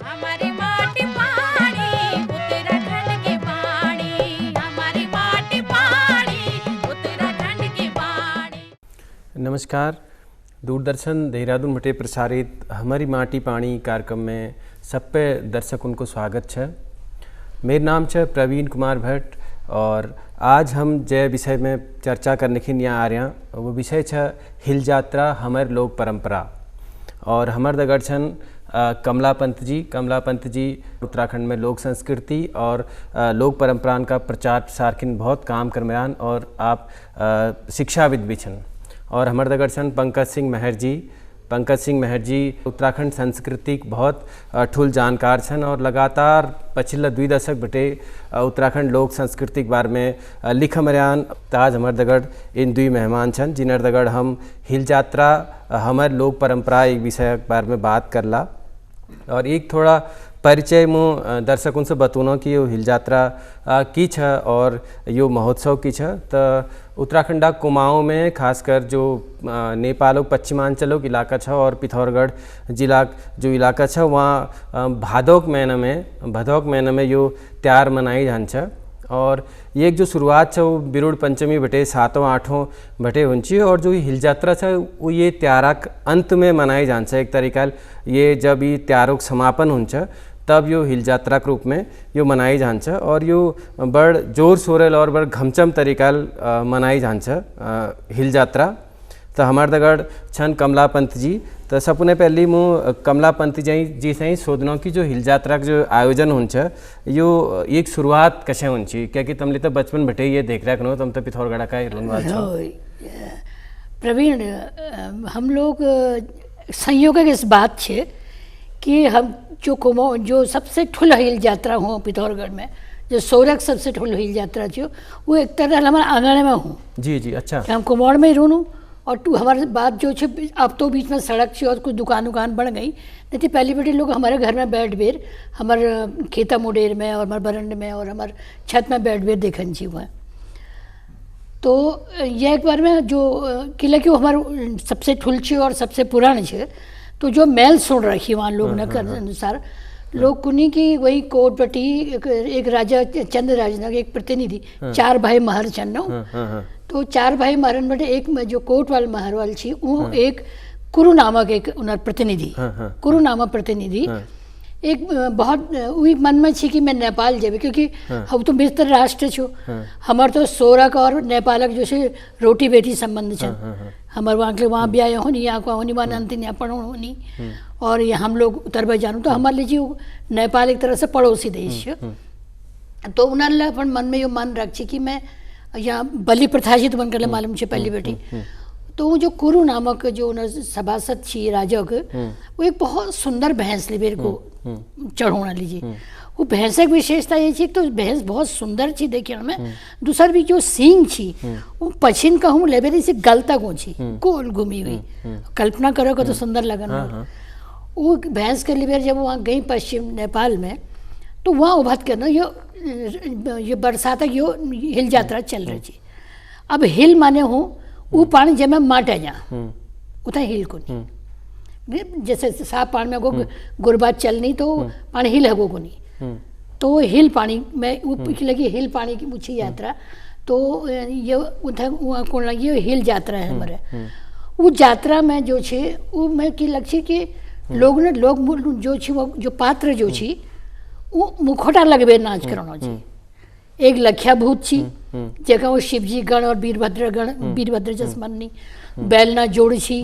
हमारी माटी पानी उत्तराखंड की पानी, हमारी माटी पानी उत्तराखंड की पानी। नमस्कार। दूरदर्शन देहरादून बटे प्रसारित हमारी माटी पानी कार्यक्रम में सब पे दर्शकों को स्वागत है। मेरा नाम है प्रवीण कुमार भट्ट और आज हम जय विषय में चर्चा करने के लिए आ रहे हैं। वो विषय है हिल यात्रा हमारे लोक परंपरा। और हमारे दगड़ छन कमला पंत जी उत्तराखंड में लोक संस्कृति और लोक परंपरा का प्रचार प्रसार के बहुत काम कर रहे और आप शिक्षाविद भी छन। और हमारे दगड़ छन पंकज सिंह महर जी उत्तराखंड संस्कृति बहुत ठुल जानकार छन और लगातार पिछले 2 दशक बटे उत्तराखंड लोक संस्कृति के बारे में लिख मरियान। ताज हमारे दगड़ इन 2 मेहमान छन जिनर दगड़ हम हिल यात्रा हमारे लोक परंपरा एक विषय के बारे में बात करला। और एक थोड़ा परिचय में दर्शकों से बतूना कि यो हिल यात्रा की छ और यो महोत्सव की छ। तो उत्तराखंड कुमाऊँ में खासकर जो नेपाल पश्चिमांचल इलाका छ और पिथौरागढ़ जिला जो इलाका छ वहाँ भादोक महीना में यो त्यार मनाई जान छ। और ये जो शुरुआत है वो बिरुड़ पंचमी बटे 7वां-8वां बटे हुंची और जो हिल यात्रा है वो ये त्यारक अंत में मनाई जान छ। एक तरीका ये जब ये त्यारों समापन हुंच तब यो हिल यात्रा के रूप में यो मनाई जान छ और यो बड़ जोर शोरल और बड़ घमचम तरीका मनाई जान छ हिल यात्रा। तो हमारे दगड़ छन कमला पंत जी। तो सपुने पहली मुँह कमला पंत जी से ही शोधना कि जो हिल यात्रा का जो आयोजन होन्छ यो एक शुरुआत कसे होंची क्योंकि तुमले तो बचपन बटे ये देख रहा करो तुम तो पिथौरागढ़ का रोनवाल छो। प्रवीण, हम लोग संयोग इस बात छे कि हम जो सबसे ठुल हिल यात्रा हो पिथौरागढ़ में जो सोरख सबसे ठुल हिल यात्रा छो वो एक तरह हमारे आंगन में हूँ। जी अच्छा। हम कुमाऊँ में ही रहूँ और हमारे बात जो छे अब तो बीच में सड़क छे और कुछ दुकान बढ़ गई नहीं तो पहली बेटी लोग हमारे घर में बैठ बेर हमारे खेता मुडेर में और हमारे बरंड में और हमारे छत में बैठ बेर देखन छी हुआ। तो यह एक बार में जो किला क्यों हमारे सबसे ठुल छे और सबसे पुराने छे तो जो मेल सुन रखी वहाँ लोग न कर अनुसार लोग कुनी की वही कोटपटी एक राजा चंद्र राज एक प्रतिनिधि 4 भाई महर चन्न तो 4 भाई महरन बटे एक जो कोट वाल महर वाल छी वो एक कुरु नामक एक उनर प्रतिनिधि कुरु नामक प्रतिनिधि एक बहुत वही मन में छी कि मैं नेपाल जेबे क्योंकि हम तो मित्र राष्ट्र छो हमार तो सोरक और नेपालक जो से रोटी बेटी संबंध छन हमारे वहाँ ब्याह होनी यहाँ को होनी वहाँ अंतिम यहाँ पढ़ो होनी और ये हम लोग उत्तर जानू तो हमारे लिए नेपाल एक तरह से पड़ोसी देश तो उन्होंने अपन मन में यो मन रख कि मैं यहाँ बलि प्रथा जी तो बन कर मालूम छे पहली बेटी तो वो जो कुरु नामक जो सभासद छी राजा के वो एक बहुत सुंदर भैंस लिबेर को चढ़ोना लीजिए। वो भैंस की विशेषता ये थी तो भैंस बहुत सुंदर छी देखने में। दूसर भी जो सींग छी वो पछिन कहूँ लेबेरी से गलता को छी गोल घूमी हुई कल्पना करो तो सुंदर लगन। वो भैंस के लिबेर जब वहाँ गई पश्चिम नेपाल में तो वहाँ उभत करना ये बरसात यो हिल यात्रा चल रही थी। अब हिल माने हो वो पानी जब माटे जा उतना हिल को नहीं जैसे साफ पानी में गुरबात चलनी तो पानी हिल है को नहीं तो हिल पानी में वो लगी हिल पानी की मुझी यात्रा तो ये उधर कौन लगी हिल यात्रा है हमारे वो यात्रा में जो छे वो मैं की लक्ष्य कि लोग जो छी वो जो पात्र जो छी वो मुखोटा लगबे नाच कराना छी। एक लख्या भूत छी जगह वो शिवजी गण और वीरभद्र जसमन्नी बैलना जोड़ छी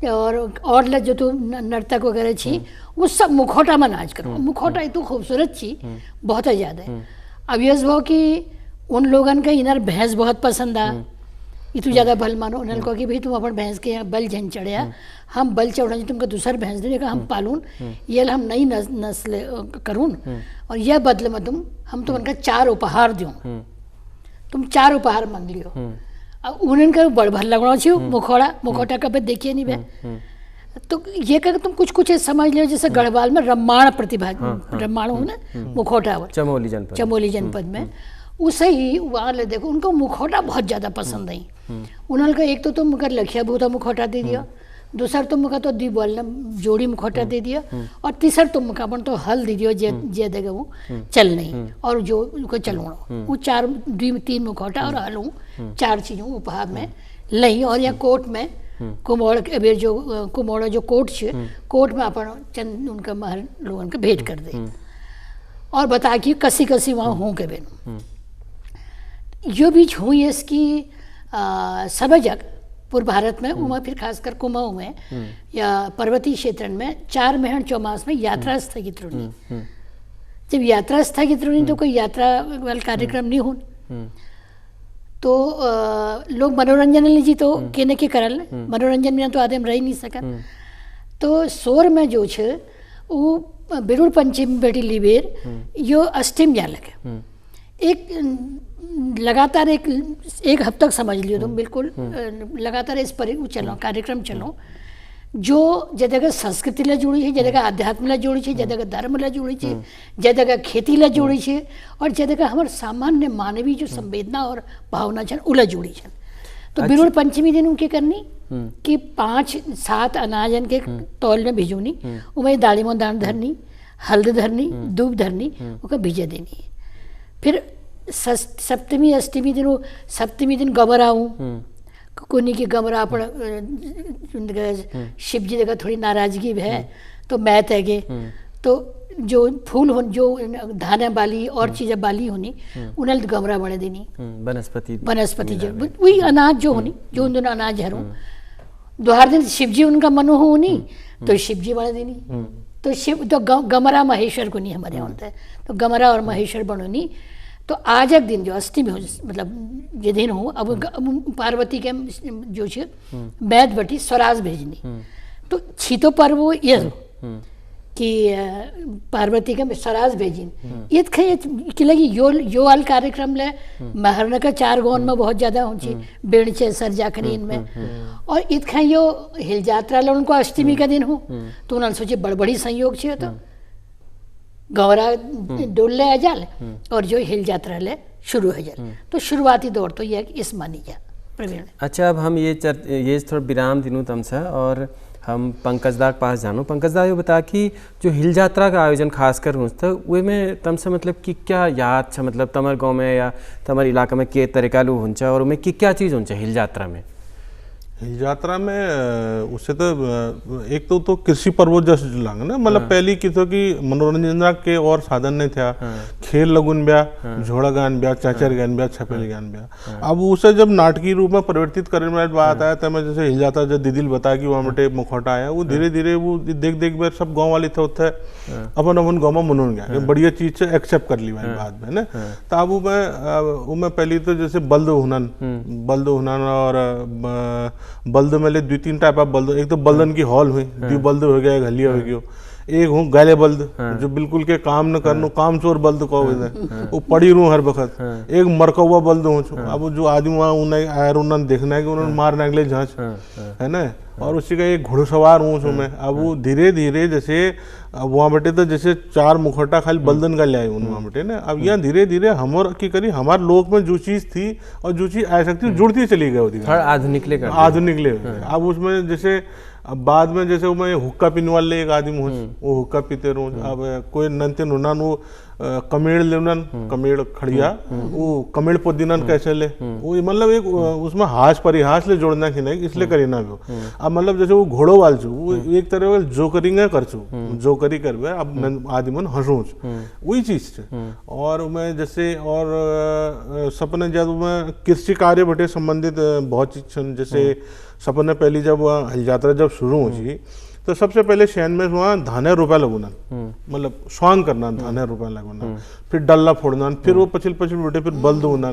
और जो तो नर्तक वगैरह छी वो सब मुखौटा में नाच करो। मुखौटा इतना खूबसूरत छी बहुत ही ज़्यादा। अब यह भाव कि उन लोगन का इनर भैंस बहुत पसंद आ इतू ज़्यादा बल मानो उन्होंने कहा कि भाई तुम अपन भैंस के यहाँ बल झन चढ़िया हम बल चढ़ा तुमको दूसर भैंस दे हम पालून ये हम नई नस्ल करूँ और यह बदले में हम तुम उनका 4 उपहार दूँ तुम 4 उपहार मांग लियो। अब उन्होंने का बड़ भर लगना छी मुखौटा कभी देखिए नहीं भाई तो ये कर तुम कुछ समझ लियो जैसे गढ़वाल में रम्माण प्रतिभा रम्माण हो ना मुखौटा चमोली जनपद में उसे ही वहाँ ले देखो उनको मुखौटा बहुत ज़्यादा पसंद आई। उन्होंने का एक तो तुम अगर लखिया भूता मुखौटा दे दिया दूसर तुम का तो दी बोलना जोड़ी मुखौटा दे दिया, और तीसर तुम का अपन तो हल दे दियो जे देगा वो चल नहीं, और जो उनको चलूँ वो चार तीन मुखौटा और हल हूँ, चार चीज़ों उपहार में लई, और या कोर्ट में कुमोड़ के अबेर जो कुमोड़ा जो कोर्ट छे, कोर्ट में अपन चंद उनका महल लोगन के भेंट कर दे, और बता कि कसी कसी वहाँ हूँ के बेन जो बीच हुई है इसकी सब जगह पूर्व भारत में उमा, फिर खासकर कुमाऊँ में या पर्वतीय क्षेत्र में 4 महीने चौमास में यात्रा स्थगित रही। जब यात्रा स्थगित रही तो कोई यात्रा वाला कार्यक्रम नहीं हो, तो लोग मनोरंजन लीजिए तो केने के करल, मनोरंजन बिना तो आदमी रह नहीं सका। तो शोर में जो छे वो बिरुड़ पंचमी बेटी लिबेर यो अष्टमी जा लगे, एक लगातार एक हफ्ता तक समझ लियो तुम, बिल्कुल लगातार इस पर चलो कार्यक्रम चलो, जो जगह संस्कृति ला जुड़ी है, जगह आध्यात्म ला जुड़ी है, जगह धर्म ला जुड़ी है, जगह खेती ला जुड़ी है, और जगह हमारे सामान्य मानवीय जो संवेदना और भावना छन उला जुड़ी छन। तो बिरुड़ पंचमी दिन उनके करनी कि 5-7 अनाजन के तौल में भिजोनी, उमें दालिमो दान धरनी, हल्द धरनी, दूब धरनी, उका भिजे देनी। फिर सप्तमी अष्टमी दिन वो सप्तमी दिन गमराऊँ कोनी की गमरा अपन शिव जी देखा थोड़ी नाराजगी है तो मैत है, तो जो फूल हो जो धाना बाली और चीज़ें बाली होनी उन्हें गमरा बने देनी, वनस्पति जो वही अनाज जो होनी जो उन दोनों अनाज हरू दोहर दिन शिव जी उनका मनो होनी तो शिव जी बने देनी, तो शिव तो गमरा महेश्वर को नहीं हमारे यहाँ होता है, तो गमरा और महेश्वर बनोनी। तो आज एक दिन जो अष्टमी हो मतलब ये दिन हो, अब पार्वती के जो है बैद बटी स्वराज भेजनी, तो छीतो पर्व ये कि पार्वती के स्वराज भेजिन ये कि लगी यो वाल कार्यक्रम ले महरन का 4 गौन में बहुत ज़्यादा होची बेणचे सर जाकरी इनमें, और इतखा यो हिल यात्रा ला उनको अष्टमी का दिन हो, तो उन्होंने सोचे बड़बड़ी संयोग छे, तो गौरा डोल ले आ जाल और जो हिल यात्रा ले शुरू हो जाए, तो शुरुआती दौर तो ये इस मानी जा प्रवीण। अच्छा, अब हम ये थोड़ा विराम दिनू तमसा और हम पंकज दा के पास जानो। पंकज दा ये बता कि जो हिल यात्रा का आयोजन खासकर हो तो वे में तमसे मतलब कि क्या याद छ, मतलब तमर गाँव में या तमर इलाका में के तरीका लू होंच और उनमें कि क्या चीज़ होंच हिल यात्रा में? हिल यात्रा में उससे तो एक तो कृषि पर्व जैसे लांग ना, मतलब पहली कितो की मनोरंजन के और साधन नहीं था, खेल लगुन ब्या, झोड़ा गान ब्या, चाचर गान ब्या, छपेल गान ब्या। अब उसे जब नाटकीय रूप में परिवर्तित करने में बात आया तो मैं जैसे हिल जाता जब दीदिल बता कि वहाँ बटे मुखौटा आया, वो धीरे धीरे वो देख बार सब गाँव वाले थे होता है अपन गाँव में मनोन गया बढ़िया चीज से एक्सेप्ट कर ली बाद में ना। तो अब वो मैं पहली तो जैसे बल्द हुनन और बल्द में ले 2-3 टाइप ऑफ बल्द, एक तो बल्दन की हॉल हुई, दी बल्द हो गया, घलिया हो गया, एक हूँ गाले बल्द जो बिल्कुल के काम न करनो, काम चोर बल्द कहो वो पड़ी रू हर वक्त, एक मरकौवा बल्द हूँ। अब जो आदमी वहाँ उन्हें आयर उन्होंने देखना है कि उन्होंने मारने अगले झांच है ना, और उसी का एक घुड़सवार हूँ मैं। अब वो धीरे धीरे जैसे वहाँ बटे तो जैसे 4 मुखौटा खाली बल्दन का ले आए वहाँ बटे ना, अब यहाँ धीरे धीरे हम की करी हमारे लोक में जो चीज़ थी और जो चीज़ आ सकती जुड़ती चली गई, आधुनिक ले। अब उसमें जैसे अब बाद में जैसे मैं हुक्का पीने वाले एक आदमी हूँ, वो हुक्का पीते रहूँ। अब कोई नंते नुनान वो कमेड़ लेनन, कमेड़ खड़िया वो कमेड़ पोदिनन कैसे ले, वो मतलब एक उसमें हास परिहास ले जोड़ना कि नहीं इसलिए करी ना भी। अब मतलब जैसे वो घोड़ो वाल छू वो एक तरह वो जोकरिंग कर छू, जोकरी करवे अब आदमी हंसूँ वही चीज से। और मैं जैसे और सपने जब मैं कृषि कार्य बटे संबंधित बहुत चीज जैसे सपने पहली जब हिल यात्रा जब शुरू हुई तो सबसे पहले शहर में वहाँ धाने रुपया लगुना, मतलब स्वांग करना धाने रुपया लगुना, फिर डल्ला फोड़ना, फिर वो पछिल बेटे फिर बल्द होना,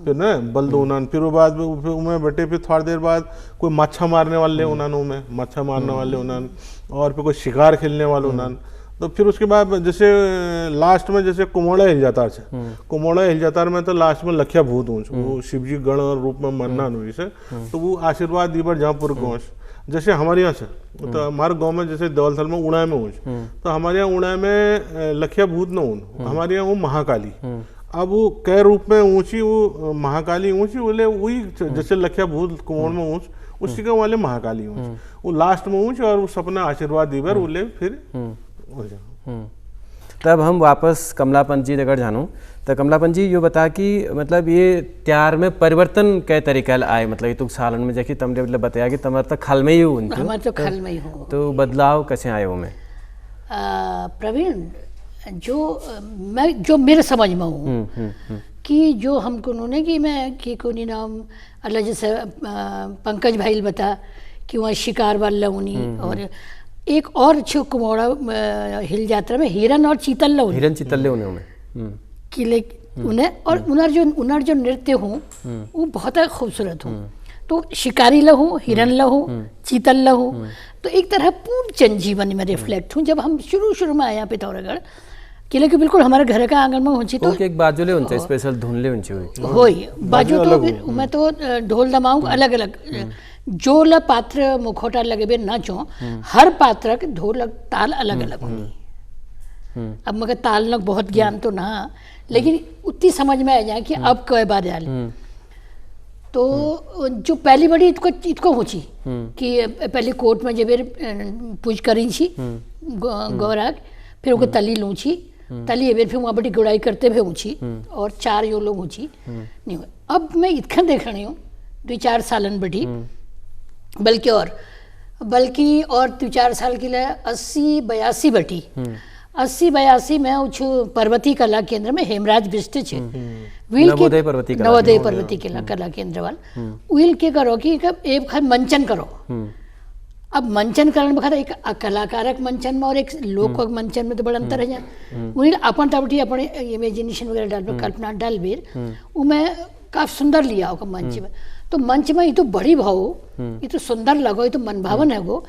फिर ना बल्द होना, फिर वो बाद में बेटे फिर थोड़ी देर बाद कोई मच्छा मारने वाले उन्होंने में मच्छा मारने वाले उन्होंने, और फिर कोई शिकार खेलने वाले उन्होंने। तो फिर उसके बाद जैसे लास्ट में जैसे कुमोड़ा हिल जाता है, कुमोड़ा हिल जाता में तो लास्ट में लखिया भूत हूँ वो शिवजी गण रूप में मनना हुई से, तो वो आशीर्वाद दी बार जहाँपुर पहुँच जैसे हमारे यहाँ से तो हमारे गांव में जैसे दौलथल में उड़ाए में हूँ, तो हमारे यहाँ उड़ाए में लखिया भूत न हूँ, हमारे यहाँ वो महाकाली। अब वो कै रूप में ऊँची वो महाकाली ऊँची बोले वही जैसे लखिया भूत कुमोड़ में ऊँच उसी का वाले महाकाली हूँ वो लास्ट में हूँ और वो सपना आशीर्वाद दी बार उले फिर हो जाओ। तब हम वापस कमलापन जी दगड़ जानूँ तो कमलापन जी यो बता कि मतलब ये त्यार में परिवर्तन कै तरीका आए मतलब ये तो सालन में जैसे तुमने मतलब बताया कि तुम्हारे तो खल में ही हूँ हमारे तो खल में ही हूँ। तो बदलाव कैसे आए हो में प्रवीण जो मेरे समझ में हूँ कि जो हमको उन्होंने कि मैं कि कोई नाम अल्लाह जैसे पंकज भाई बता कि वहाँ शिकार वाला उन्हीं और एक और अच्छे कुमोड़ा हिल यात्रा में हिरन और चीतल हिरन चीतल उन्हें किले उन्हें और उनर जो नृत्य हूँ वो बहुत खूबसूरत हूँ। तो शिकारी लहू हिरन लहू चीतल लहू तो एक तरह पूर्ण जनजीवन में रिफ्लेक्ट हूँ। जब हम शुरू में आया पिथौरागढ़ किले के बिल्कुल हमारे घर का आंगन में होची तो एक बाजूले उनसे स्पेशल धुनले उनची हुई होई बाजू तो फिर मैं तो ढोल दमाऊं अलग अलग जो ल पात्र मुखौटा लगे बे नाचो हर पात्र के ढोल ताल अलग अलग होगी। अब मगर ताल न बहुत ज्ञान तो ना लेकिन उतनी समझ में आ जाए कि अब कई बार आल तो जो पहली बड़ी इतको होची कि पहले कोर्ट में जब पूछ करी छी गौराग फिर वो तली लूची तली एबेर फिर वहाँ बड़ी गुड़ाई करते हुए ऊँची और 4 यो लोग ऊँची नहीं हुए। अब मैं इतना देख रही हूँ 2-4 सालन बड़ी बल्कि और 2-4 साल के लिए 80-82 बटी 80-82 में उछ पर्वती कला केंद्र में हेमराज बिस्ट छे नवोदय पर्वती कला केंद्र वाल उल के करो कि एक मंचन करो। अब मंचन करण बखत एक कलाकारक मंचन में और एक लोक मंचन में तो बड़ा अंतर है उन्हें अपन तबटी अपने इमेजिनेशन वगैरह डाल कल्पना डाल बेर वो मैं काफी सुंदर लिया होगा मंच में। तो मंच में ये तो बड़ी भाव ये तो सुंदर लगो ये तो मन भावन है वो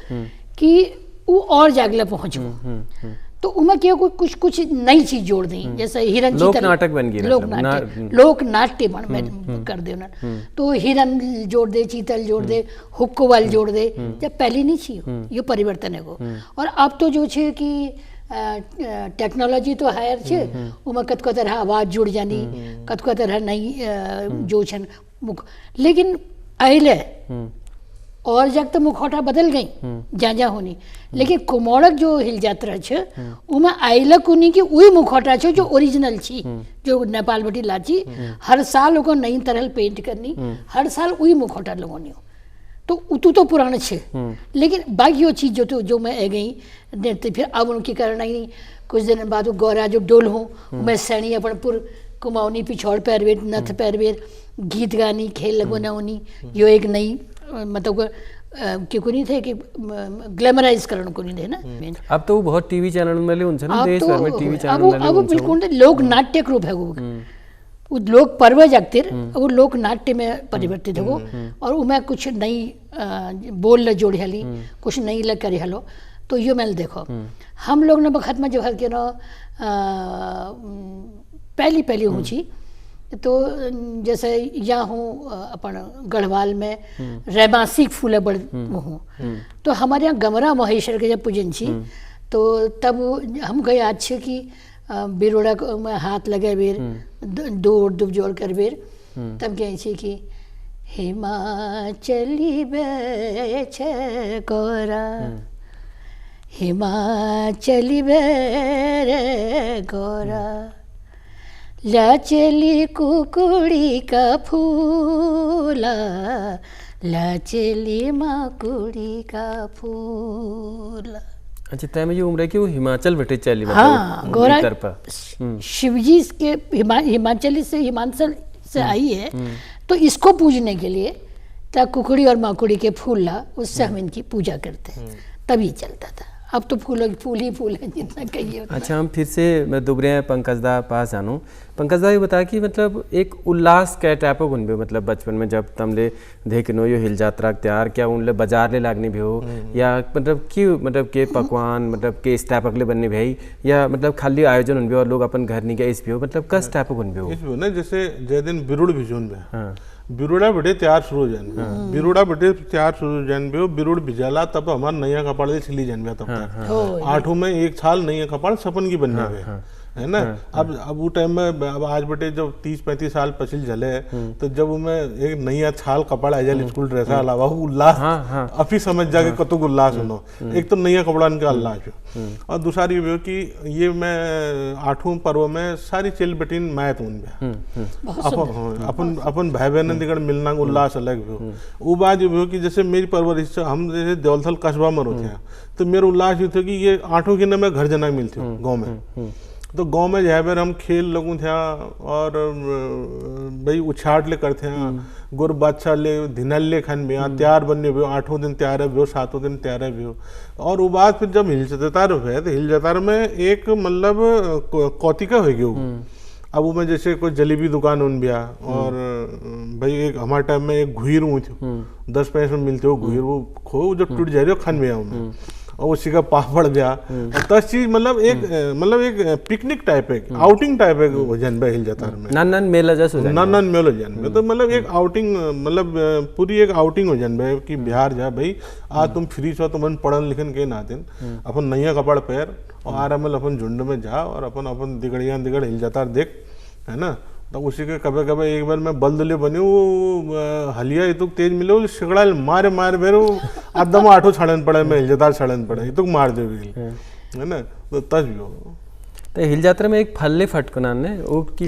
कि वो और जागले पहुंच गो तो उमें क्या कुछ नई चीज जोड़ दी जैसे हिरन लोक नाटक बन गई लोक नाट्य बन कर दे उन्होंने तो हिरन जोड़ दे चीतल जोड़ दे हुक्को वाल जोड़ दे जब पहले नहीं छी ये परिवर्तन है वो। और अब तो जो छे कि टेक्नोलॉजी तो हायर छे उमें कतको तरह आवाज जुड़ जानी कतको तरह नई जो छन मुख लेकिन आइले और जग तो मुखौटा बदल गई जा होनी लेकिन कुमोड़क जो हिल यात्रा छे उमा आइलक उन्हीं की वही मुखौटा छे जो ओरिजिनल छी जो नेपाल बटी लाची हर साल को नई तरह पेंट करनी हर साल वही मुखौटा लगवानी हो तो उतू तो पुराना छे लेकिन बाकी वो चीज जो मैं आ गई फिर अब उनकी करना ही कुछ दिन बाद गौरा जो डोल हूँ मैं सैनी अपन पुर कुमाऊनी पिछौड़ पैरवेर नथ पैरवेर गीत गानी खेल लगोना होनी यो एक नई मतलब कि को नहीं थे कि ग्लैमराइज करण को नहीं थे ना। अब तो बहुत टीवी चैनल में उनसे ना देश भर में टीवी चैनल में अब बिल्कुल लोक नाट्य रूप है वो लोक पर्व जगते वो लोक नाट्य में परिवर्तित हो और उमें कुछ नई बोल जोड़ी हली कुछ नई लग करी हलो तो यो मैंने देखो हम लोग ने बखत में जो है कि ना पहली ऊँची तो जैसे यहाँ हूँ अपन गढ़वाल में रैमासिक फूल बड़ हूँ तो हमारे यहाँ गमरा महेश्वर के जब पूजन छी तो तब हम गए आज छे कि बिरोड़ा में हाथ लगे बेर दौड़ दुब जोड़ कर बेर तब गए छी कि हिमाचली बेचे गोरा हिमाचली बेरे गोरा लाचली कुकुड़ी का फूला लाचली माकुड़ी का फूला। अच्छा तय में ये उम्र है कि वो हिमाचल बेटे चली हाँ गौरा शिवजी के हिमाचली से हिमाचल से आई है तो इसको पूजने के लिए तब कुकुड़ी और माकुड़ी के फूल ला उससे हम इनकी पूजा करते हैं तभी चलता था। अब तो फूल ही फूल है जितना कहिए। अच्छा हम फिर से मैं दुबरे पंकजदा पास जानूँ पंकजदा ये बता कि मतलब एक उल्लास कै टाइप गुन भी मतलब बचपन में जब तमले देखनो यो हिल यात्रा तैयार क्या उनले बाजार ले लागनी भी हो या मतलब क्यों मतलब के पकवान मतलब के इस टाइप अगले बनने भी या मतलब खाली आयोजन उन भी और लोग अपन घर नहीं गए इस भी हो मतलब कस टाइप गुन भी हो ना जैसे जय दिन बिरुड़ भिजोन में बिरुड़ा बेटे तैयार शुरू हो जान बिरुड़ा बेटे तैयार शुरू हो जान बे बिरुड़ भिजाला तब हमार नैया कपाड़ ले छिली जान बे तब तक आठों में एक साल नैया कपाड़ सपन की बनने गए है ना। अब वो टाइम में अब आज बेटे जब 30-35 साल पछिल झले तो जब मैं एक नैया छाल कपड़ा आ जाए स्कूल ड्रेस अलावा वो उल्लास अभी समझ जाके कतो उल्लास होनो। एक तो नैया कपड़ा का उल्लास और दूसरा ये भी कि ये मैं 8वें पर्व में सारी चेल बेटीन मायत हूँ अपन अपन भाई बहन दिगड़ मिलना उल्लास अलग भी वो बात ये भी कि जैसे मेरी परवरिश हम जैसे देवलथल कस्बा में होते हैं तो मेरा उल्लास ये था कि ये 8 के में घर जना मिलते गाँव में तो गांव में जहाँ पर हम खेल लगूँ थे और भाई उछाट ले करते हैं गुर बादशाह ले धिनल ले खान भी तैयार बनने भी 8वें दिन तैयार है भी 7वें दिन तैयार है भी और वो बात फिर जब हिल जतार है तो हिल जतार में एक मतलब कौतिका होगी वो अब वो में जैसे कोई जलेबी दुकान उन बिया और भाई एक हमारे टाइम में एक घुईर हूँ थी 10 पैसे में मिलते हो घुईर वो खो जो टूट जा रही हो खान में आऊँ और उसी का पापड़ गया और 10 चीज मतलब एक पिकनिक टाइप है आउटिंग टाइप है जनबे हिल जाता है नन मेला जैसे नन मेला जनबे तो मतलब एक आउटिंग मतलब पूरी एक आउटिंग हो जनबे कि बिहार जा भाई आज तुम फ्री छो तुम पढ़न लिखन के ना दिन अपन नैया कपड़ पैर और आराम अपन झुंड में जा और अपन दिगड़िया दिगड़ हिल जाता देख है ना। तो उसी के कभी कभी एक बार मैं बलदले बनी वो हलिया ये तो तेज मिले वो शिकड़ा मारे मारे मेरे आदम 8 छड़न पड़े मैं हिलजातार छड़न पड़े ये तो मार दे है ना। तो तज भी हो तो हिल जात्रा में एक फल्ले फटकनन ने वो की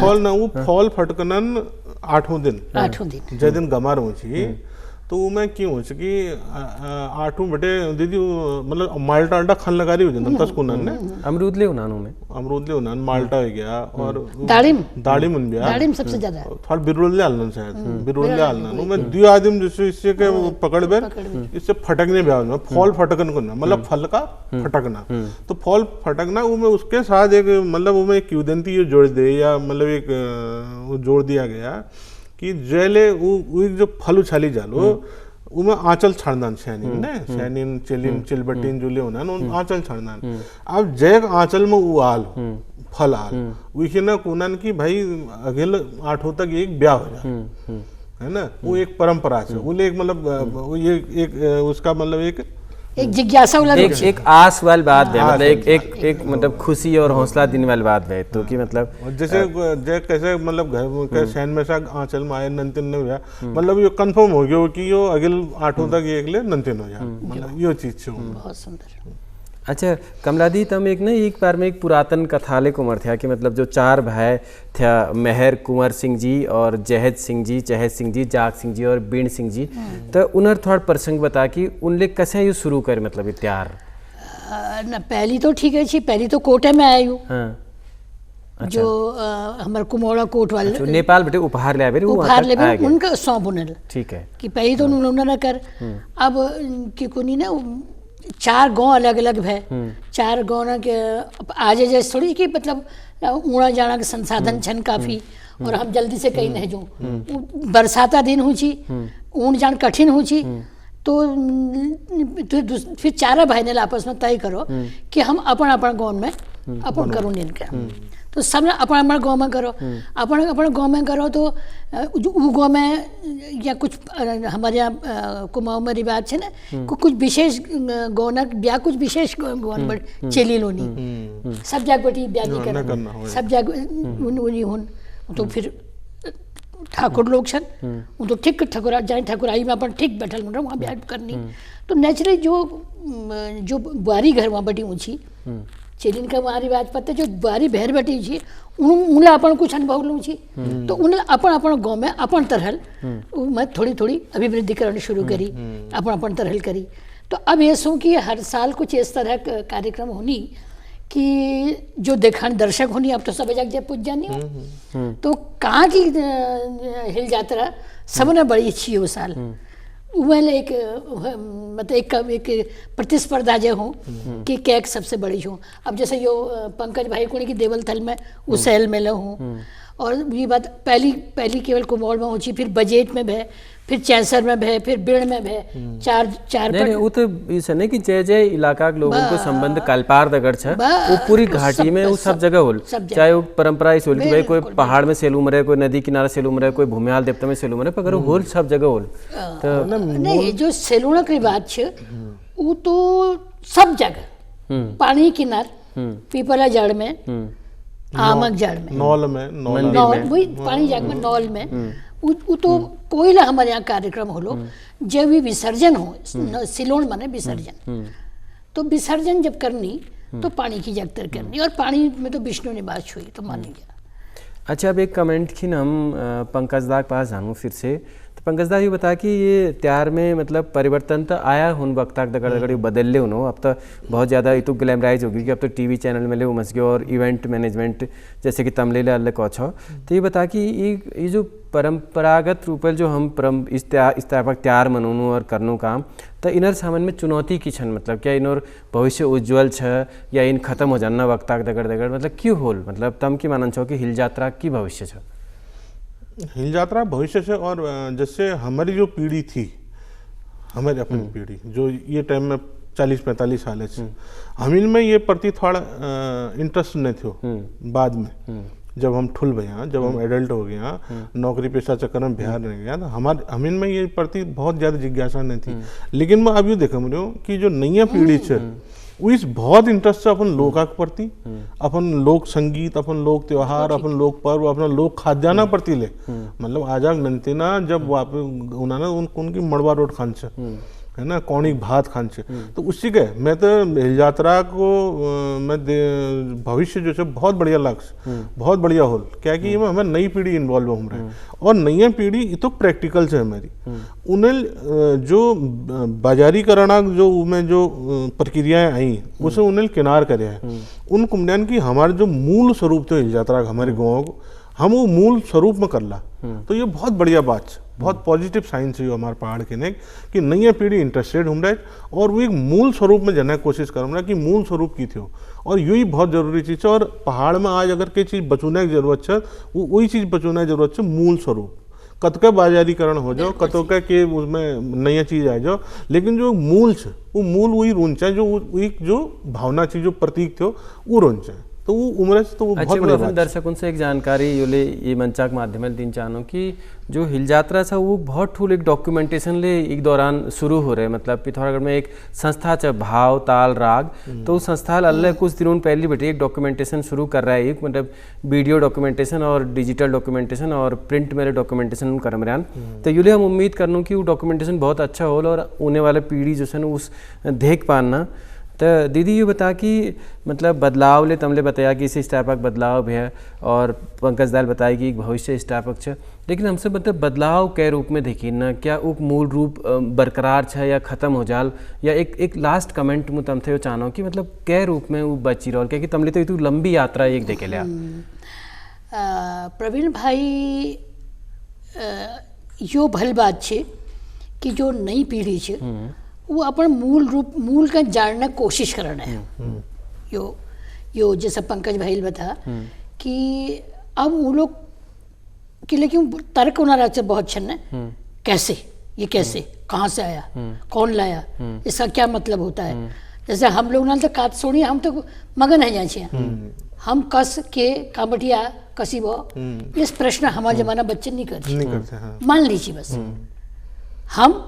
फॉल ना वो फॉल फटकनन 8वें दिन जय दिन गमार होची तो मैं क्यों हो कि 8वें बटे दीदी मतलब माल्टा आल्टा खान लगा रही हो जाता तस को ने अमरूद ले उनानो में माल्टा हो गया और दाड़िम उन गया दाड़िम सबसे ज्यादा थोड़ा बिरुल ले आलना शायद बिरुल ले आलना मैं दो आदमी जैसे इससे के पकड़ बेर इससे फटकने भी आना फॉल फटकन करना मतलब फल का फटकना तो फॉल फटकना वो में उसके साथ एक मतलब वो में एक क्यूदंती जोड़ दे या मतलब एक वो जोड़ दिया गया कि जैले वो जो फल उछाली जालो वो में आंचल छाड़ना सैनिन ने सैनिन चिलिन चिलबटीन जुले होना न आंचल छाड़ना अब जैक आंचल में वो आल फल आल वही ना कोनन की भाई अगले 8 तक एक ब्याह हो जा है ना वो एक परंपरा से वो एक मतलब वो ये एक उसका मतलब एक जिज्ञासा एक आस वाली बात है मतलब एक मतलब खुशी और हौसला देने वाली बात है तो कि मतलब जैसे कैसे मतलब घर के सैन में सा आंचल में आए नंतिन ने हुआ मतलब ये कंफर्म हो गया कि यो अगले 8 तक एक ले नंतिन हो जा मतलब ये चीज छो बहुत सुंदर। अच्छा कमलादी तम एक ना एक बार में एक पुरातन कथाले को मर था कि मतलब जो 4 भाई थे मेहर कुंवर सिंह जी और जहेद सिंह जी चहेद सिंह जी जाग सिंह जी और बीण सिंह जी तो उन्हें थोड़ा प्रसंग बता कि उनले कैसे ये शुरू कर मतलब इत्यार ना पहली तो ठीक है पहली तो कोटे में आई हूँ जो हमारे कुमोड़ा कोट वाले नेपाल बेटे उपहार ले आवे उपहार ले उनका सौंप उन्हें ठीक है कि पहली तो उन्होंने कर अब कि कोनी ना 4 गांव अलग अलग है 4 गांव ना के आज जैसे थोड़ी कि मतलब उड़ा जाना के संसाधन छन काफी और हम जल्दी से कहीं नहीं जो बरसाता दिन हो छी ऊन जान कठिन हो छी तो फिर 4 भाई ने आपस में तय करो कि हम अपन गांव में अपन करो इनका तो सब अपन गांव में करो अपन गांव में करो तो वो गांव में या कुछ हमारे यहाँ कुमाऊं में रिवाज है ना कुछ विशेष गौना ब्याह कुछ विशेष गौन बट चेली लोनी सब जाग बटी ब्याह नहीं करना सब जाग उन्हीं हुन तो फिर ठाकुर लोग छन वो तो ठीक ठाकुर जाए ठाकुराई में अपन ठीक बैठल मतलब वहाँ ब्याह करनी तो नेचुरली जो बुआरी घर वहाँ बटी ऊँची चेलिन का वहाँ रिवाज पत्ते जो बुआरी बहर बैठी छी उन्हें अपन कुछ अनुभव लूँ छी तो उन्हें अपन गाँव में अपन तरहल मैं थोड़ी थोड़ी अभिवृद्धि करनी शुरू करी अपन तरहल करी तो अब ये सो कि हर साल कुछ इस तरह कार्यक्रम होनी कि जो देखने दर्शक होनी अब तो सब जगह पूछ जानी हो तो कहाँ की हिल यात्रा सबने बड़ी अच्छी है वो साल वह एक मतलब एक प्रतिस्पर्धा जो हूँ कि कैक सबसे बड़ी हूँ अब जैसे यो पंकज भाई कुणी की देवल थल में उसेल में हूँ और ये बात पहली केवल कुमोड़ में होची फिर बजट में भे फिर चैंसर में भे, फिर बिड़ में भे, चार नहीं वो तो इसे नहीं कि जय जय इलाका के लोगों को संबंध कालपार दगड़ छ वो पूरी घाटी में वो सब जगह होल, चाहे वो परंपरा इस होल कि भाई कोई पहाड़ में सेलूम रहे, कोई नदी किनारे सेलूम रहे, कोई भूमियाल देवता में सेलूम रहे, पर होल सब जगह होल। तो नहीं जो सेलूणक की बात छ वो तो सब जगह पानी किनार, पीपला जड़ में, आमक जड़ में, नौल में, नौल वही पानी जाग में, नौल में वो तो कोयला हमारे यहाँ कार्यक्रम होलो जब भी विसर्जन हो, सिलोण माने विसर्जन, तो विसर्जन जब करनी तो पानी की जगतर करनी, और पानी में तो विष्णु निवास हुई तो मान गया। अच्छा, अब एक कमेंट खिन हम पंकज दा के पास जानूँ फिर से, तो पंकज दा ये बता कि ये त्यार में मतलब परिवर्तन तो आया हुन वक्ता दगड़ दगड़ बदल ले उन्हों, अब तो बहुत ज़्यादा ये तो ग्लैमराइज होगी कि अब तो टीवी चैनल में ले उमस गए और इवेंट मैनेजमेंट जैसे कि तमले ले अल्ले कौछ हो, तो ये बता कि ये जो परंपरागत रूप जो हम इस तरह का त्यार मनोनू और करनू काम, तो इनर सामान में चुनौती की छन, मतलब क्या इनर भविष्य उज्जवल छ या इन खत्म हो जाना वक्ता दगड़ दगड़, मतलब क्यों होल, मतलब तम की मानन छो कि हिल यात्रा की भविष्य छ? हिल यात्रा भविष्य से, और जैसे हमारी जो पीढ़ी थी, हमारी अपनी पीढ़ी जो ये टाइम में 40-45 साल है, हमिल में ये प्रति थोड़ा इंटरेस्ट नहीं थो। बाद में जब हम ठुल गए, जब हम एडल्ट हो गए, नौकरी पेशा चक्कर में बिहार रह गया, तो हमारे हमिल में ये प्रति बहुत ज़्यादा जिज्ञासा नहीं थी। लेकिन मैं अब ये देख रहा हूँ कि जो नई पीढ़ी है वो इस बहुत इंटरेस्ट है अपन लोका के प्रति, अपन लोक संगीत, अपन लोक त्योहार, अपन लोक पर्व, अपना लोक खाद्यान्ना प्रति ले, मतलब आजाग नंते ना जब वापस उन्होंने उनकी मड़वा रोट खान छ है ना, कौणी भात खान छ, तो उसी के मैं तो हिल यात्रा को मैं भविष्य जो है बहुत बढ़िया लक्ष्य, बहुत बढ़िया होल, क्या कि इसमें हमें नई पीढ़ी इन्वॉल्व हो रहा है, और नई पीढ़ी ये तो प्रैक्टिकल है हमारी, उन्हें जो बाजारीकरण जो उनमें जो प्रक्रियाएं आई उसे उन्हें किनार करे है, उन कुमड़ियान की हमारे जो मूल स्वरूप थे हिल यात्रा हमारे गाँव को हम वो मूल स्वरूप में कर ला, तो ये बहुत बढ़िया बात है, बहुत पॉजिटिव साइंस है हमारे पहाड़ के ने कि नई पीढ़ी इंटरेस्टेड हो रहा है, और वो एक मूल स्वरूप में जाने की कोशिश कर रहा है कि मूल स्वरूप की थी, और यही बहुत जरूरी चीज़ है। और पहाड़ में आज अगर कोई चीज़ बचोने की जरूरत है, वो वही चीज़ बचोने की जरूरत है, मूल स्वरूप। कतका बाजारीकरण हो जाओ, कतका के उसमें नई चीज़ आ जाओ, लेकिन जो मूल है वो मूल वही रोन है, जो भावना चीज जो प्रतीक थे वो रोन है, तो वो उम्र से तो वो बहुत बड़ी बात। दर्शकों से एक जानकारी योले ये मंचा के माध्यम से दिन चाहूँ कि जो हिल यात्रा था वो बहुत ठूल एक डॉक्यूमेंटेशन ले एक दौरान शुरू हो रहे, मतलब पिथौरागढ़ में एक संस्था च भाव ताल राग, तो उस संस्था अल्लाह कुछ दिनों पहले बैठे एक डॉक्यूमेंटेशन शुरू कर रहा है, एक मतलब वीडियो डॉक्यूमेंटेशन और डिजिटल डॉक्यूमेंटेशन और प्रिंट में डॉक्यूमेंटेशन कर रहे, तो यूले हम उम्मीद करनूँ कि वो डॉक्यूमेंटेशन बहुत अच्छा हो और आने वाले पीढ़ी जो है उस देख पाना। तो दीदी ये बता कि मतलब बदलाव ले तमले बताया कि इसे स्टापक बदलाव भी है, और पंकज दाल बताया कि भविष्य स्टापक है, लेकिन हमसे मतलब बदलाव कै रूप में देखी ना, क्या वो मूल रूप बरकरार है या ख़त्म हो जाल, या एक लास्ट कमेंट में तम थे चाहना कि मतलब कै रूप में वो बची रहा, क्योंकि तमले तो लंबी यात्रा एक देखे लिया। प्रवीण भाई यो भल बात है कि जो नई पीढ़ी है वो अपन मूल का जानने की कोशिश करना है। यो जैसा पंकज भाई बता कि अब वो लोग कि लेकिन तर्क होना से बहुत छन है, कैसे ये कैसे कहाँ से आया, कौन लाया, इसका क्या मतलब होता है। जैसे हम लोग ना तो कात सोनी हम तो मगन है जाए, हम कस के कामटिया कसी वो इस प्रश्न हमारा जमाना बच्चे नहीं करते, मान लीजिए बस हम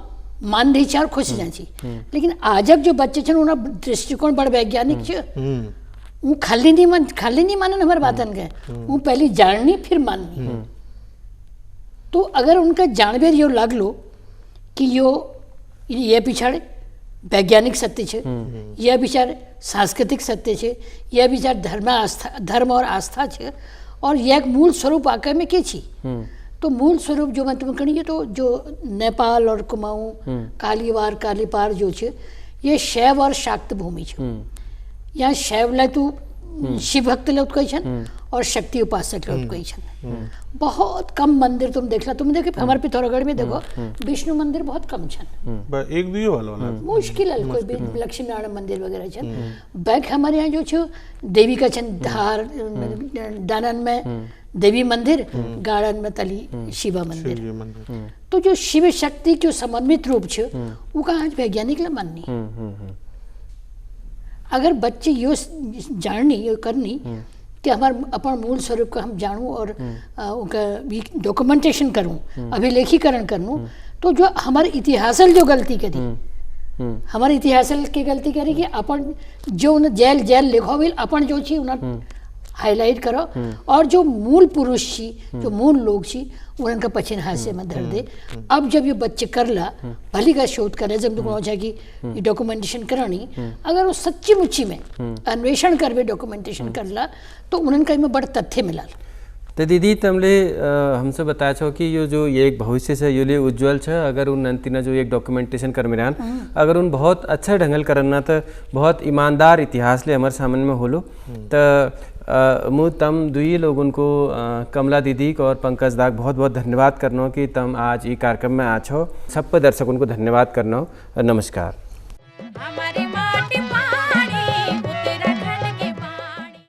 मान लीजिए और खुश जाए, लेकिन आजक जो बच्चे छन उन्हें दृष्टिकोण बड़ वैज्ञानिक छे, वो खाली नहीं मानन हमारे बातन के, वो पहले जाननी फिर माननी। तो अगर उनका जानवेर यो लग लो कि ये पिछाड़े वैज्ञानिक सत्य छे, यह विचार सांस्कृतिक सत्य छे, यह विचार धर्म और आस्था छे, और यह मूल स्वरूप आकर में के छी। तो मूल स्वरूप जो मैं तुम्हें कही तो जो नेपाल और कुमाऊं कालीवार कालीपार जो छे ये शैव और शाक्त भूमि छे। यहाँ शैव ला तो शिव भक्त ले उत्कई छन और शक्ति उपासक ले उत्कई छन। बहुत कम मंदिर तुम देखला, तुम देखे हमारे पिथौरागढ़ में देखो विष्णु मंदिर बहुत कम छन, एक दियो वाला मुश्किल है कोई लक्ष्मी नारायण मंदिर वगैरह छन। बैक हमारे यहाँ जो छे देवी का छन धार दानन में देवी मंदिर, गार्डन में तली शिवा मंदिर। शिव जी मंदिर। तो जो शिव शक्ति जो समन्वित रूप छ वो का आज वैज्ञानिक ला माननी। अगर बच्चे यो जाननी यो करनी कि हमार अपन मूल स्वरूप का हम जानूं और उनका भी डॉक्यूमेंटेशन करूं, अभिलेखीकरण करूं, तो जो हमारे इतिहासल जो गलती करी, हमारे इतिहासल की गलती करी कि अपन जो उन जेल जेल लिखो अपन जो छी उन्हें हाईलाइट करो और जो मूल पुरुष छी, जो मूल लोग छी उनका पछिन हास्य में धर दे। अब जब ये बच्चे करला भली का शोध करे, जब तुम हो कि डॉक्यूमेंटेशन करनी, अगर वो सच्ची मुच्ची में अन्वेषण करवे डॉक्यूमेंटेशन करला तो उनका में बड़ा तथ्य मिला। तो दीदी तुमने हमसे बताया छो कि यो जो ये एक भविष्य से यो लिए उज्जवल छ, अगर उन अंतिना जो एक डॉक्यूमेंटेशन कर मिरान अगर उन बहुत अच्छा ढंगल करना तो बहुत ईमानदार इतिहास ले हमारे सामने में होलो। तो मु तम दुई लोगों को कमला दीदी को और पंकज दाग बहुत बहुत धन्यवाद करना कि तम आज ये कार्यक्रम में आछो। सब पर दर्शकों को धन्यवाद करना। नमस्कार।